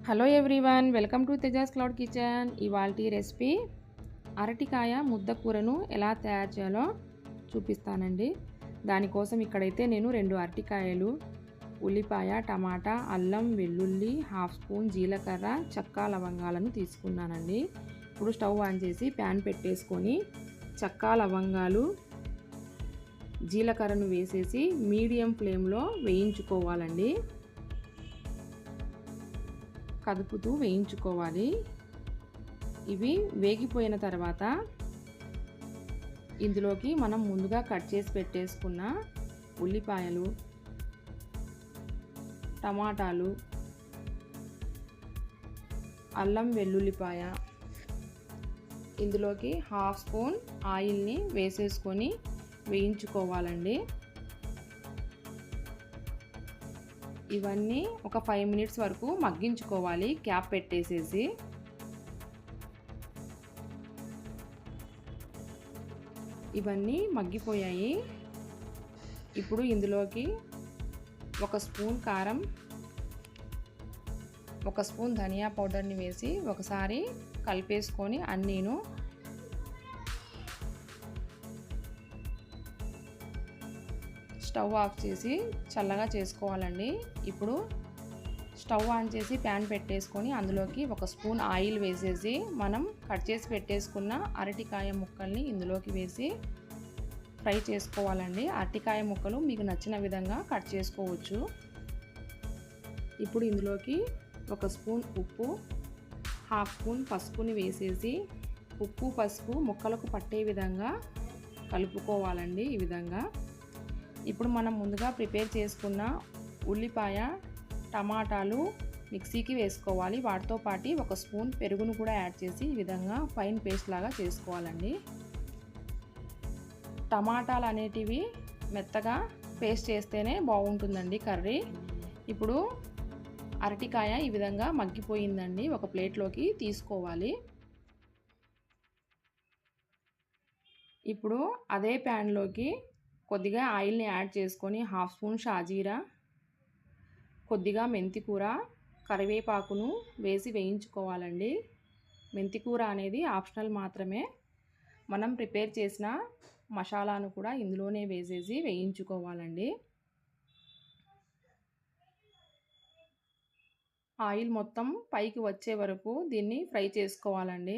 Hello everyone, welcome to Tejas cloud kitchen. ఇవాల్టి recipe అరటికాయ ముద్ద కూరను ఎలా తయారు చేయాలో చూపిస్తానండి. దానికోసం ఇక్కడైతే నేను 2 అరటికాయలు, ఉల్లిపాయ, టమాటా, అల్లం, వెల్లుల్లి, హాఫ్ స్పూన్ జీలకర్ర, చెక్క, లవంగాలను తీసుకున్నానండి. ఇప్పుడు స్టవ్ ఆన్ చేసి ప్యాన్ పెట్టేసుకొని చెక్క, లవంగాలు, జీలకర్రను వేసేసి మీడియం ఫ్లేమ్లో వేయించుకోవాలండి. కదుపుతూ వేయించుకోవాలి. ఇవి వేగిపోయిన తర్వాత ఇందులోకి మనం ముందుగా కట్ చేసి పెట్టేసుకున్న ఉల్లిపాయలు, టమాటాలు, అల్లం వెల్లుల్లిపాయ, ఇందులోకి హాఫ్ స్పూన్ ఆయిల్ని వేసేసుకొని వేయించుకోవాలండి. ఇవన్నీ ఒక 5 మినిట్స్ వరకు మగ్గించుకోవాలి క్యాప్ పెట్టేసేసి. ఇవన్నీ మగ్గిపోయాయి. ఇప్పుడు ఇందులోకి 1 స్పూన్ కారం, 1 స్పూన్ ధనియా పౌడర్ని వేసి ఒకసారి కలిపేసుకొని అన్నీను స్టవ్ ఆఫ్ చేసి చల్లగా చేసుకోవాలండి. ఇప్పుడు స్టవ్ ఆన్ చేసి ప్యాన్ పెట్టేసుకొని అందులోకి 1 స్పూన్ ఆయిల్ వేసేసి మనం కట్ చేసి పెట్టేసుకున్న అరటికాయ ముక్కల్ని ఇందులోకి వేసి ఫ్రై చేసుకోవాలండి. అరటికాయ ముక్కలు మీకు నచ్చిన విధంగా కట్ చేసుకోవచ్చు. ఇప్పుడు ఇందులోకి 1 స్పూన్ ఉప్పు, హాఫ్ స్పూన్ పసుపుని వేసేసి ఉప్పు, పసుపు ముక్కలకు పట్టే విధంగా కలుపుకోవాలండి. ఈ విధంగా ఇప్పుడు మనం ముందుగా ప్రిపేర్ చేసుకున్న ఉల్లిపాయ, టమాటాలు మిక్సీకి వేసుకోవాలి. వాటితో పాటు 1 స్పూన్ పెరుగును కూడా యాడ్ చేసి ఈ విధంగా ఫైన్ పేస్ట్ లాగా చేసుకోవాలండి. టమాటాలు అనేటివి మెత్తగా పేస్ట్ చేస్తేనే బాగుంటుందండి కర్రీ. ఇప్పుడు అరటికాయ ఈ విధంగా మగ్గిపోయిందండి. ఒక ప్లేట్లోకి తీసుకోవాలి. ఇప్పుడు అదే ప్యాన్లోకి కొద్దిగా ఆయిల్ని యాడ్ చేసుకొని హాఫ్ స్పూన్ షాజీరా, కొద్దిగా మెంతికూర, కరివేపాకును వేసి వేయించుకోవాలండి. మెంతికూర అనేది ఆప్షనల్ మాత్రమే. మనం ప్రిపేర్ చేసిన మసాలాను కూడా ఇందులోనే వేసేసి వేయించుకోవాలండి. ఆయిల్ మొత్తం పైకి వచ్చే వరకు దీన్ని ఫ్రై చేసుకోవాలండి.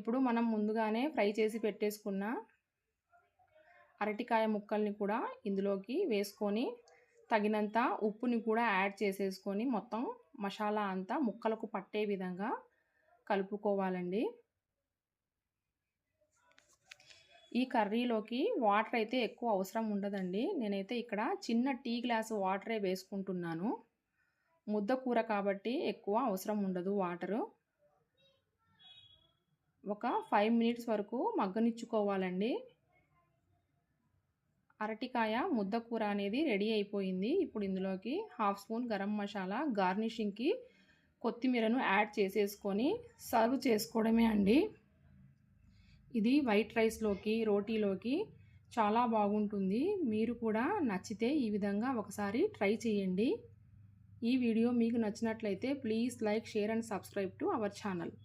ఇప్పుడు మనం ముందుగానే ఫ్రై చేసి పెట్టేసుకున్న అరటికాయ ముక్కల్ని కూడా ఇందులోకి వేసుకొని తగినంత ఉప్పుని కూడా యాడ్ చేసేసుకొని మొత్తం మసాలా అంతా ముక్కలకు పట్టే విధంగా కలుపుకోవాలండి. ఈ కర్రీలోకి వాటర్ అయితే ఎక్కువ అవసరం ఉండదండి. నేనైతే ఇక్కడ చిన్న టీ గ్లాసు వాటరే వేసుకుంటున్నాను. ముద్ద కూర కాబట్టి ఎక్కువ అవసరం ఉండదు వాటరు. ఒక 5 మినిట్స్ వరకు మగ్గనిచ్చుకోవాలండి. అరటికాయ ముద్ద కూర అనేది రెడీ అయిపోయింది. ఇప్పుడు ఇందులోకి హాఫ్ స్పూన్ గరం మసాలా, గార్నిషింగ్కి కొత్తిమీరను యాడ్ చేసేసుకొని సర్వ్ చేసుకోవడమే అండి. ఇది వైట్ రైస్లోకి, రోటీలోకి చాలా బాగుంటుంది. మీరు కూడా నచ్చితే ఈ విధంగా ఒకసారి ట్రై చేయండి. ఈ వీడియో మీకు నచ్చినట్లయితే please like, share and subscribe to our channel.